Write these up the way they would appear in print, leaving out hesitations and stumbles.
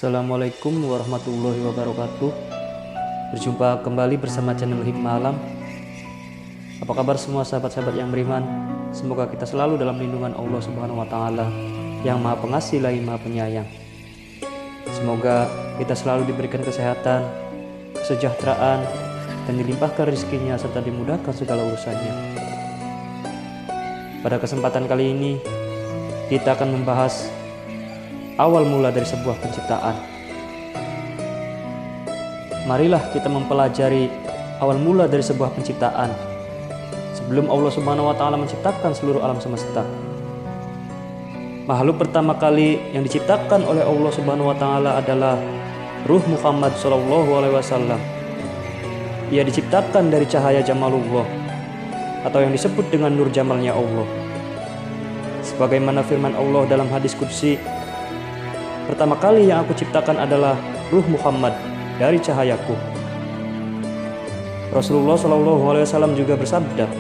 Assalamualaikum warahmatullahi wabarakatuh. Berjumpa kembali bersama channel Hikmah Alam. Apa kabar semua sahabat-sahabat yang beriman? Semoga kita selalu dalam lindungan Allah Subhanahu wa taala yang Maha Pengasih lagi Maha Penyayang. Semoga kita selalu diberikan kesehatan, kesejahteraan, dan dilimpahkan rezekinya serta dimudahkan segala urusannya. Pada kesempatan kali ini kita akan membahas awal mula dari sebuah penciptaan. Marilah kita mempelajari awal mula dari sebuah penciptaan sebelum Allah Subhanahu wa taala menciptakan seluruh alam semesta. Makhluk pertama kali yang diciptakan oleh Allah Subhanahu wa taala adalah Ruh Muhammad sallallahu alaihi wasallam. Ia diciptakan dari cahaya jamalullah atau yang disebut dengan nur jamalnya Allah. Sebagaimana firman Allah dalam hadis qudsi, pertama kali yang aku ciptakan adalah Ruh Muhammad dari cahayaku. Rasulullah SAW juga bersabda,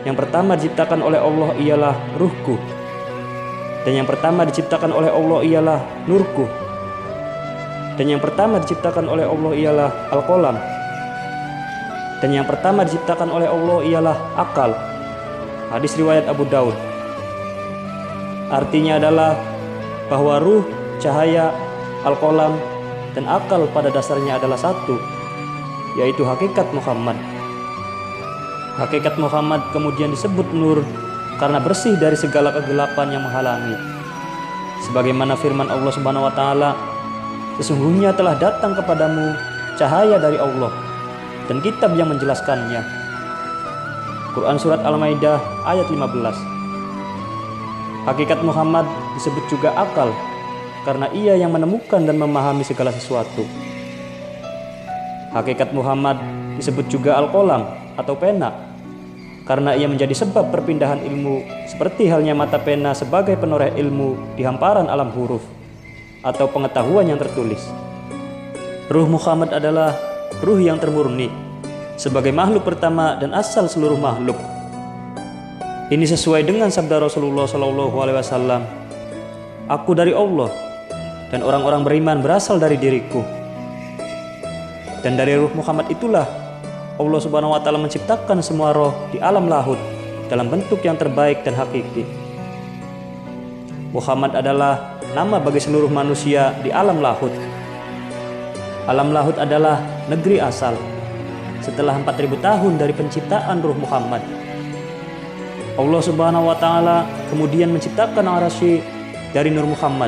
yang pertama diciptakan oleh Allah ialah ruhku, dan yang pertama diciptakan oleh Allah ialah nurku, dan yang pertama diciptakan oleh Allah ialah al-qalam, dan yang pertama diciptakan oleh Allah ialah akal. Hadis riwayat Abu Daud. Artinya adalah bahwa ruh, cahaya, al-qalam, dan akal pada dasarnya adalah satu, yaitu hakikat Muhammad. Hakikat Muhammad kemudian disebut nur karena bersih dari segala kegelapan yang menghalangi. Sebagaimana firman Allah Subhanahu wa taala, sesungguhnya telah datang kepadamu cahaya dari Allah dan kitab yang menjelaskannya. Quran surat Al-Maidah ayat 15. Hakikat Muhammad disebut juga akal karena ia yang menemukan dan memahami segala sesuatu. Hakikat Muhammad disebut juga al-qalam atau pena karena ia menjadi sebab perpindahan ilmu, seperti halnya mata pena sebagai penoreh ilmu di hamparan alam huruf atau pengetahuan yang tertulis. Ruh Muhammad adalah ruh yang termurni sebagai makhluk pertama dan asal seluruh makhluk. Ini sesuai dengan sabda Rasulullah SAW, aku dari Allah dan orang-orang beriman berasal dari diriku. Dan dari ruh Muhammad itulah Allah Subhanahu wa taala menciptakan semua roh di alam lahut dalam bentuk yang terbaik dan hakiki. Muhammad adalah nama bagi seluruh manusia di alam lahut. Alam lahut adalah negeri asal setelah 4000 tahun dari penciptaan ruh Muhammad. Allah Subhanahu wa taala kemudian menciptakan arasy dari nur Muhammad.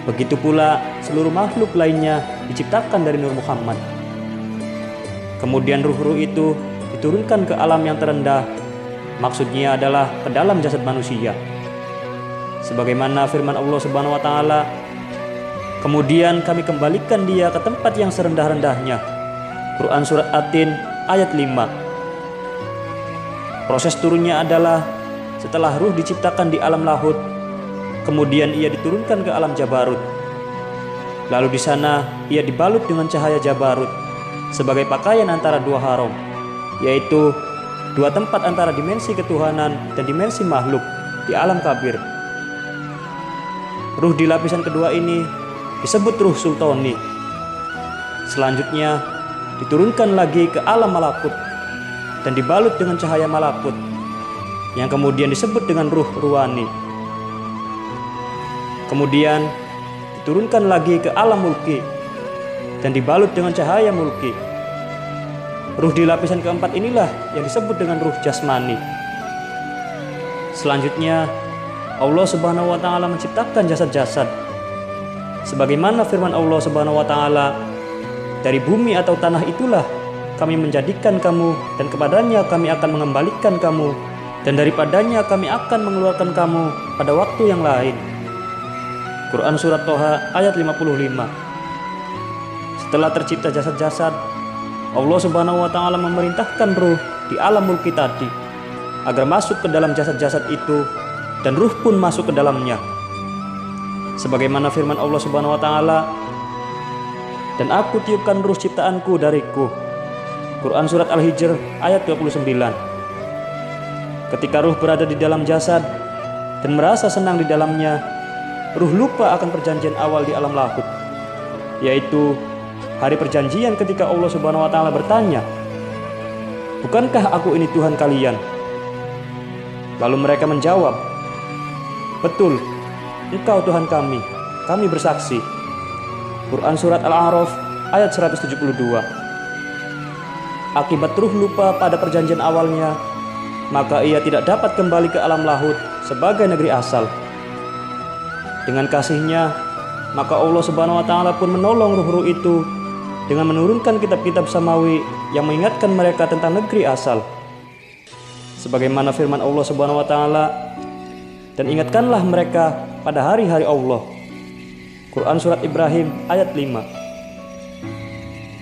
Begitu pula seluruh makhluk lainnya diciptakan dari nur Muhammad. Kemudian ruh-ruh itu diturunkan ke alam yang terendah, maksudnya adalah ke dalam jasad manusia. Sebagaimana firman Allah Subhanahu wa taala, kemudian kami kembalikan dia ke tempat yang serendah-rendahnya. Quran surat At-Tin ayat 5. Proses turunnya adalah setelah ruh diciptakan di alam lahut, kemudian ia diturunkan ke alam jabarut. Lalu di sana ia dibalut dengan cahaya jabarut sebagai pakaian antara dua harom, yaitu dua tempat antara dimensi ketuhanan dan dimensi makhluk di alam kabir. Ruh di lapisan kedua ini disebut ruh sultani. Selanjutnya diturunkan lagi ke alam malakut dan dibalut dengan cahaya malakut yang kemudian disebut dengan ruh ruhani. Kemudian diturunkan lagi ke alam mulki dan dibalut dengan cahaya mulki. Ruh di lapisan keempat inilah yang disebut dengan ruh jasmani. Selanjutnya Allah Subhanahu wa taala menciptakan jasad-jasad. Sebagaimana firman Allah Subhanahu wa taala, dari bumi atau tanah itulah kami menjadikan kamu, dan kepadanya kami akan mengembalikan kamu, dan daripadanya kami akan mengeluarkan kamu pada waktu yang lain. Quran surat Toha ayat 55. Setelah tercipta jasad-jasad, Allah Subhanahu wa taala memerintahkan ruh di alam mulki tadi agar masuk ke dalam jasad-jasad itu, dan ruh pun masuk ke dalamnya. Sebagaimana firman Allah Subhanahu wa taala, dan aku tiupkan ruh ciptaanku dariku. Quran surat Al-Hijr ayat 29. Ketika ruh berada di dalam jasad dan merasa senang di dalamnya, ruh lupa akan perjanjian awal di alam lahut, yaitu hari perjanjian ketika Allah Subhanahu wa taala bertanya, "Bukankah aku ini Tuhan kalian?" Lalu mereka menjawab, "Betul, Engkau Tuhan kami, kami bersaksi." Quran Surat Al-A'raf ayat 172. Akibat ruh lupa pada perjanjian awalnya, maka ia tidak dapat kembali ke alam lahut sebagai negeri asal. Dengan kasih-Nya, maka Allah Subhanahu wa taala pun menolong ruh-ruh itu dengan menurunkan kitab-kitab samawi yang mengingatkan mereka tentang negeri asal. Sebagaimana firman Allah Subhanahu wa taala, "Dan ingatkanlah mereka pada hari-hari Allah." Quran Surat Ibrahim ayat 5.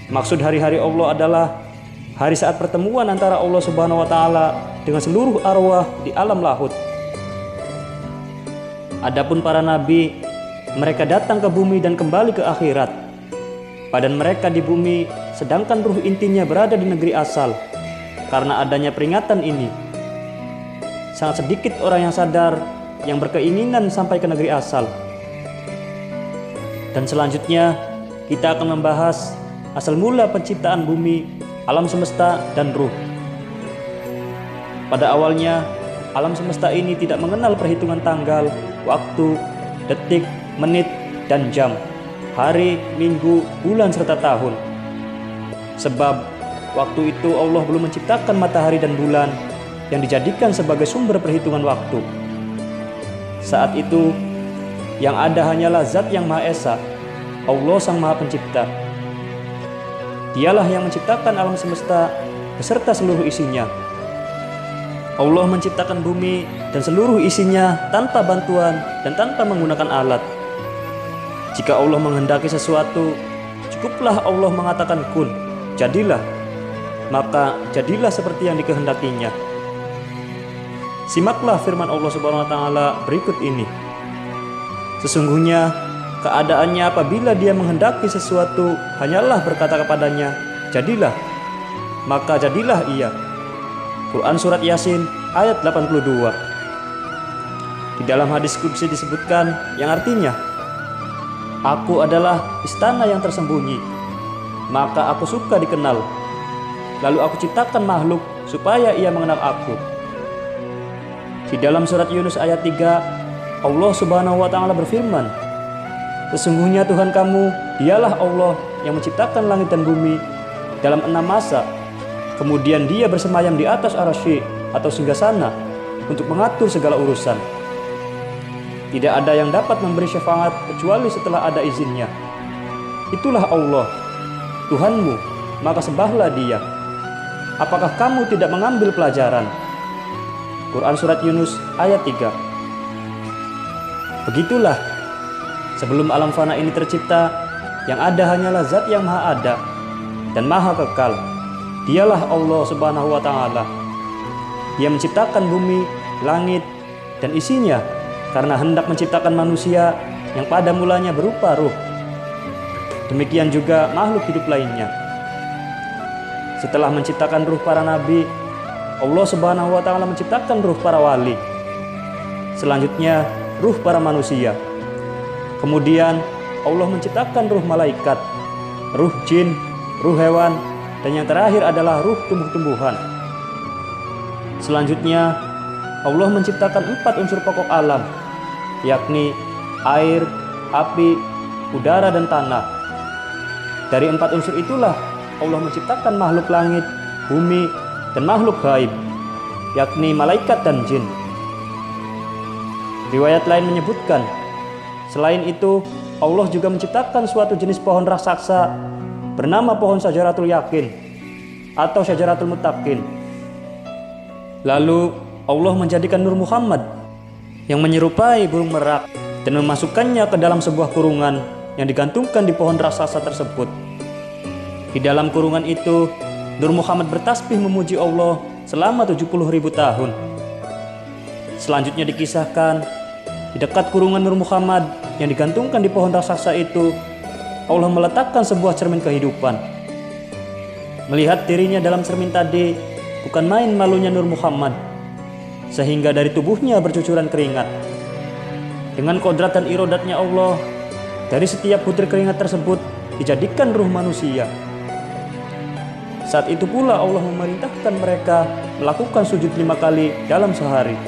Maksud hari-hari Allah adalah hari saat pertemuan antara Allah Subhanahu wa taala dengan seluruh arwah di alam lahut. Adapun para nabi, mereka datang ke bumi dan kembali ke akhirat. Badan mereka di bumi, sedangkan ruh intinya berada di negeri asal. Karena adanya peringatan ini, sangat sedikit orang yang sadar yang berkeinginan sampai ke negeri asal. Dan selanjutnya, kita akan membahas asal mula penciptaan bumi, alam semesta, dan ruh. Pada awalnya, alam semesta ini tidak mengenal perhitungan tanggal, waktu, detik, menit, dan jam, hari, minggu, bulan, serta tahun. Sebab waktu itu Allah belum menciptakan matahari dan bulan yang dijadikan sebagai sumber perhitungan waktu. Saat itu, yang ada hanyalah Zat yang Maha Esa, Allah Sang Maha Pencipta. Dialah yang menciptakan alam semesta beserta seluruh isinya. Allah menciptakan bumi dan seluruh isinya tanpa bantuan dan tanpa menggunakan alat. Jika Allah menghendaki sesuatu, cukuplah Allah mengatakan kun, jadilah, maka jadilah seperti yang dikehendakinya. Simaklah firman Allah Subhanahu wa taala berikut ini. Sesungguhnya keadaannya apabila Dia menghendaki sesuatu hanyalah berkata kepadanya, jadilah, maka jadilah ia. Quran Surat Yasin ayat 82. Di dalam hadis qudsi disebutkan yang artinya, "Aku adalah istana yang tersembunyi, maka aku suka dikenal. Lalu aku ciptakan makhluk supaya ia mengenal aku." Di dalam surat Yunus ayat 3, Allah Subhanahu wa taala berfirman, "Sesungguhnya Tuhan kamu, Dialah Allah yang menciptakan langit dan bumi dalam 6 masa. Kemudian Dia bersemayam di atas Arsy atau singgasana untuk mengatur segala urusan. Tidak ada yang dapat memberi syafaat kecuali setelah ada izinnya. Itulah Allah, Tuhanmu, maka sembahlah Dia. Apakah kamu tidak mengambil pelajaran?" Quran Surat Yunus ayat 3. Begitulah, sebelum alam fana ini tercipta, yang ada hanyalah Zat yang Maha Ada dan Maha Kekal. Dialah Allah Subhanahu wa taala. Dia menciptakan bumi, langit, dan isinya karena hendak menciptakan manusia yang pada mulanya berupa ruh. Demikian juga makhluk hidup lainnya. Setelah menciptakan ruh para nabi, Allah Subhanahu wa taala menciptakan ruh para wali. Selanjutnya, ruh para manusia. Kemudian Allah menciptakan ruh malaikat, ruh jin, ruh hewan, dan yang terakhir adalah ruh tumbuh-tumbuhan. Selanjutnya, Allah menciptakan 4 unsur pokok alam, yakni air, api, udara, dan tanah. Dari 4 unsur itulah Allah menciptakan makhluk langit, bumi, dan makhluk gaib, yakni malaikat dan jin. Riwayat lain menyebutkan, selain itu, Allah juga menciptakan suatu jenis pohon raksasa bernama pohon Syajaratul Yakin atau Syajaratul Muttaqin. Lalu Allah menjadikan Nur Muhammad yang menyerupai burung merak dan memasukkannya ke dalam sebuah kurungan yang digantungkan di pohon raksasa tersebut. Di dalam kurungan itu, Nur Muhammad bertasbih memuji Allah selama 70.000 tahun. Selanjutnya dikisahkan, di dekat kurungan Nur Muhammad yang digantungkan di pohon raksasa itu, Allah meletakkan sebuah cermin kehidupan. Melihat dirinya dalam cermin tadi, bukan main malunya Nur Muhammad, sehingga dari tubuhnya bercucuran keringat. Dengan kodrat dan irodatnya Allah, dari setiap butir keringat tersebut dijadikan ruh manusia. Saat itu pula Allah memerintahkan mereka melakukan sujud 5 kali dalam sehari.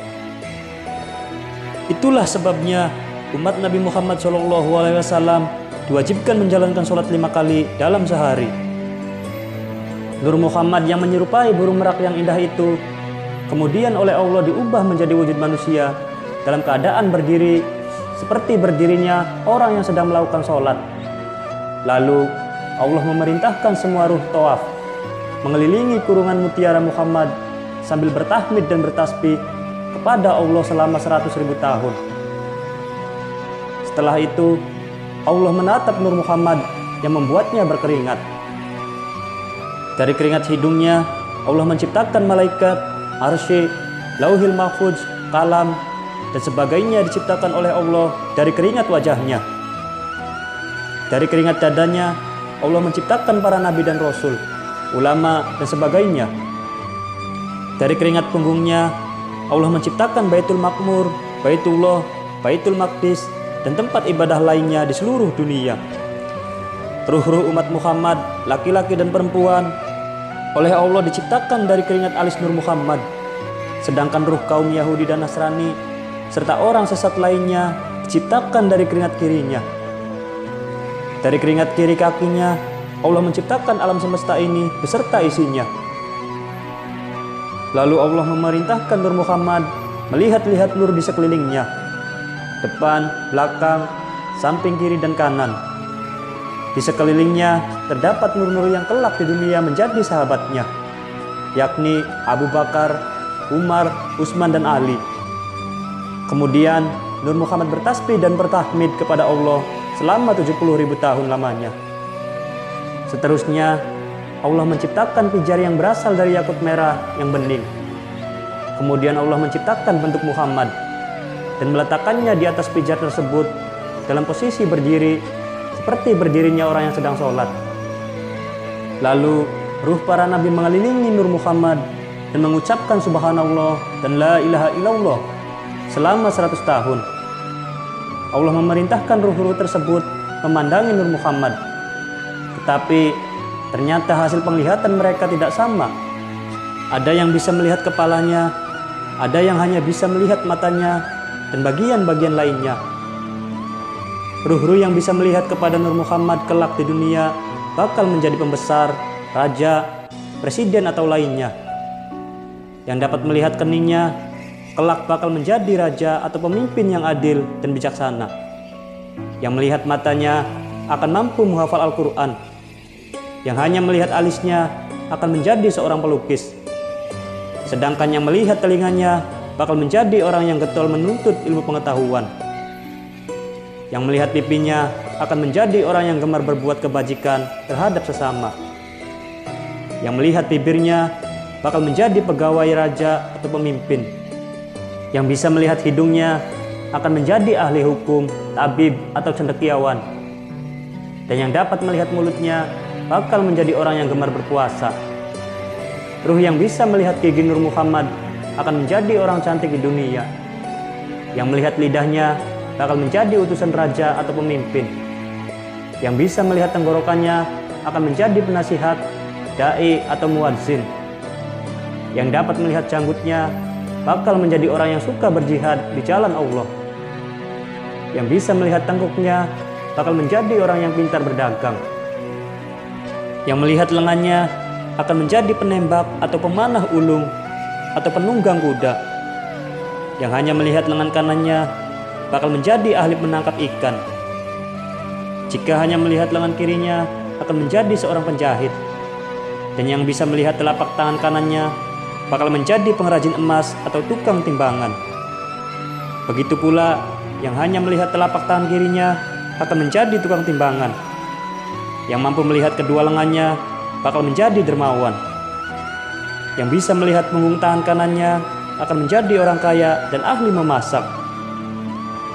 Itulah sebabnya umat Nabi Muhammad SAW diwajibkan menjalankan sholat 5 kali dalam sehari. Nur Muhammad yang menyerupai burung merak yang indah itu kemudian oleh Allah diubah menjadi wujud manusia dalam keadaan berdiri seperti berdirinya orang yang sedang melakukan sholat. Lalu Allah memerintahkan semua ruh tawaf mengelilingi kurungan mutiara Muhammad sambil bertahmid dan bertasbih kepada Allah selama 100.000 tahun. Setelah itu Allah menatap Nur Muhammad yang membuatnya berkeringat. Dari keringat hidungnya Allah menciptakan malaikat, arsy, lauhil mahfuz, kalam, dan sebagainya diciptakan oleh Allah dari keringat wajahnya. Dari keringat dadanya Allah menciptakan para nabi dan rasul, ulama, dan sebagainya. Dari keringat punggungnya Allah menciptakan Baitul Makmur, Baitullah, Baitul Maqdis, dan tempat ibadah lainnya di seluruh dunia. Ruh-ruh umat Muhammad, laki-laki dan perempuan, oleh Allah diciptakan dari keringat alis Nur Muhammad. Sedangkan ruh kaum Yahudi dan Nasrani serta orang sesat lainnya diciptakan dari keringat kirinya. Dari keringat kiri kakinya Allah menciptakan alam semesta ini beserta isinya. Lalu Allah memerintahkan Nur Muhammad melihat-lihat nur di sekelilingnya, depan, belakang, samping kiri dan kanan. Di sekelilingnya terdapat nur-nur yang kelak di dunia menjadi sahabatnya, yakni Abu Bakar, Umar, Utsman, dan Ali. Kemudian Nur Muhammad bertasbih dan bertahmid kepada Allah selama 70.000 tahun lamanya. Seterusnya Allah menciptakan pijar yang berasal dari yakut merah yang bening. Kemudian Allah menciptakan bentuk Muhammad dan meletakkannya di atas pijar tersebut dalam posisi berdiri seperti berdirinya orang yang sedang sholat. Lalu ruh para nabi mengelilingi Nur Muhammad dan mengucapkan subhanallah dan la ilaha illallah selama 100 tahun. Allah memerintahkan ruh-ruh tersebut memandangi Nur Muhammad. Tetapi ternyata hasil penglihatan mereka tidak sama. Ada yang bisa melihat kepalanya, ada yang hanya bisa melihat matanya, dan bagian-bagian lainnya. Ruh-ruh yang bisa melihat kepada Nur Muhammad kelak di dunia bakal menjadi pembesar, raja, presiden atau lainnya. Yang dapat melihat keningnya kelak bakal menjadi raja atau pemimpin yang adil dan bijaksana. Yang melihat matanya akan mampu menghafal Al-Quran. Yang hanya melihat alisnya akan menjadi seorang pelukis. Sedangkan yang melihat telinganya bakal menjadi orang yang getol menuntut ilmu pengetahuan. Yang melihat pipinya akan menjadi orang yang gemar berbuat kebajikan terhadap sesama. Yang melihat bibirnya bakal menjadi pegawai raja atau pemimpin. Yang bisa melihat hidungnya akan menjadi ahli hukum, tabib, atau cendekiawan. Dan yang dapat melihat mulutnya bakal menjadi orang yang gemar berpuasa. Ruh yang bisa melihat gigi Nur Muhammad akan menjadi orang cantik di dunia. Yang melihat lidahnya bakal menjadi utusan raja atau pemimpin. Yang bisa melihat tenggorokannya akan menjadi penasihat, dai, atau muadzin. Yang dapat melihat janggutnya bakal menjadi orang yang suka berjihad di jalan Allah. Yang bisa melihat tengkuknya bakal menjadi orang yang pintar berdagang. Yang melihat lengannya akan menjadi penembak atau pemanah ulung atau penunggang kuda. Yang hanya melihat lengan kanannya bakal menjadi ahli menangkap ikan. Jika hanya melihat lengan kirinya akan menjadi seorang penjahit. Dan yang bisa melihat telapak tangan kanannya bakal menjadi pengrajin emas atau tukang timbangan. Begitu pula yang hanya melihat telapak tangan kirinya akan menjadi tukang timbangan. Yang mampu melihat kedua lengannya bakal menjadi dermawan. Yang bisa melihat punggung tangan kanannya akan menjadi orang kaya dan ahli memasak.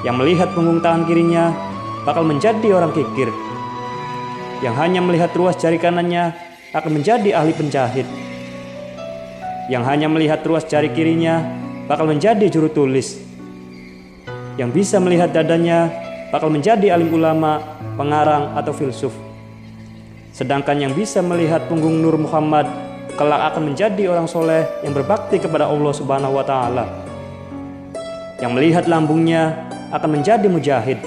Yang melihat punggung tangan kirinya bakal menjadi orang kikir. Yang hanya melihat ruas jari kanannya akan menjadi ahli penjahit. Yang hanya melihat ruas jari kirinya bakal menjadi juru tulis. Yang bisa melihat dadanya bakal menjadi alim ulama, pengarang atau filsuf. Sedangkan yang bisa melihat punggung Nur Muhammad kelak akan menjadi orang soleh yang berbakti kepada Allah Subhanahu wa Ta'ala. Yang melihat lambungnya akan menjadi mujahid.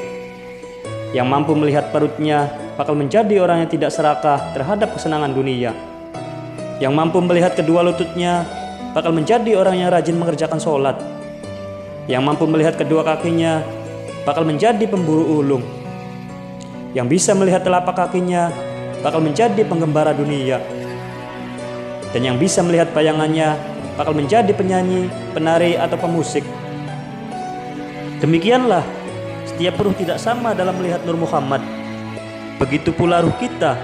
Yang mampu melihat perutnya bakal menjadi orang yang tidak serakah terhadap kesenangan dunia. Yang mampu melihat kedua lututnya bakal menjadi orang yang rajin mengerjakan sholat. Yang mampu melihat kedua kakinya bakal menjadi pemburu ulung. Yang bisa melihat telapak kakinya bakal menjadi penggembara dunia. Dan yang bisa melihat bayangannya bakal menjadi penyanyi, penari atau pemusik. Demikianlah, setiap ruh tidak sama dalam melihat Nur Muhammad. Begitu pula ruh kita,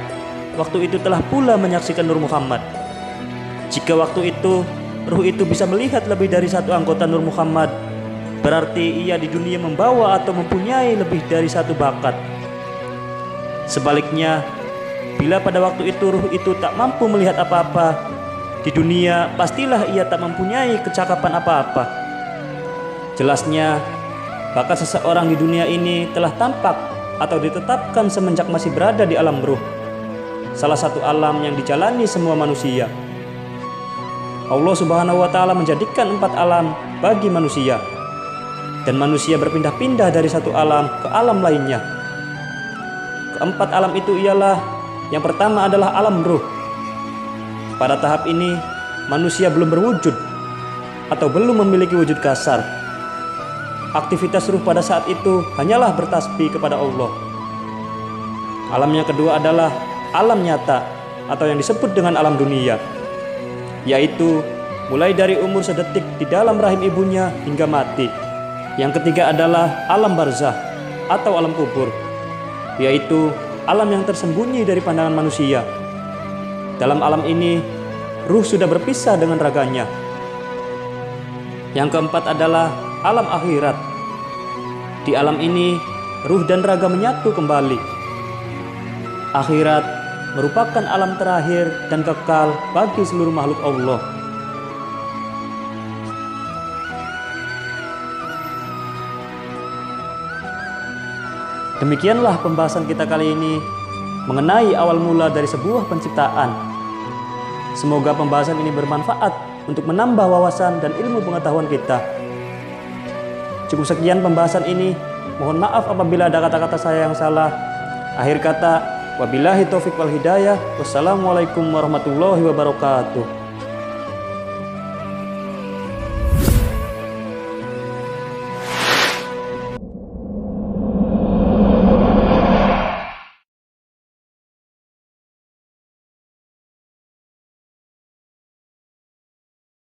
waktu itu telah pula menyaksikan Nur Muhammad. Jika waktu itu, ruh itu bisa melihat lebih dari satu anggota Nur Muhammad, berarti ia di dunia membawa atau mempunyai lebih dari satu bakat. Sebaliknya, bila pada waktu itu ruh itu tak mampu melihat apa-apa, di dunia pastilah ia tak mempunyai kecakapan apa-apa. Jelasnya, bakat seseorang di dunia ini telah tampak atau ditetapkan semenjak masih berada di alam ruh, salah satu alam yang dijalani semua manusia. Allah Subhanahu wa Ta'ala menjadikan 4 alam bagi manusia, dan manusia berpindah-pindah dari satu alam ke alam lainnya. Keempat alam itu ialah, yang pertama adalah alam ruh. Pada tahap ini, manusia belum berwujud atau belum memiliki wujud kasar. Aktivitas ruh pada saat itu hanyalah bertasbih kepada Allah. Alam yang kedua adalah alam nyata atau yang disebut dengan alam dunia, yaitu mulai dari umur sedetik di dalam rahim ibunya hingga mati. Yang ketiga adalah alam barzah atau alam kubur, yaitu alam yang tersembunyi dari pandangan manusia. Dalam alam ini, ruh sudah berpisah dengan raganya. Yang keempat adalah alam akhirat. Di alam ini, ruh dan raga menyatu kembali. Akhirat merupakan alam terakhir dan kekal bagi seluruh makhluk Allah. Demikianlah pembahasan kita kali ini mengenai awal mula dari sebuah penciptaan. Semoga pembahasan ini bermanfaat untuk menambah wawasan dan ilmu pengetahuan kita. Cukup sekian pembahasan ini. Mohon maaf apabila ada kata-kata saya yang salah. Akhir kata, wabillahi taufiq wal hidayah. Wassalamualaikum warahmatullahi wabarakatuh.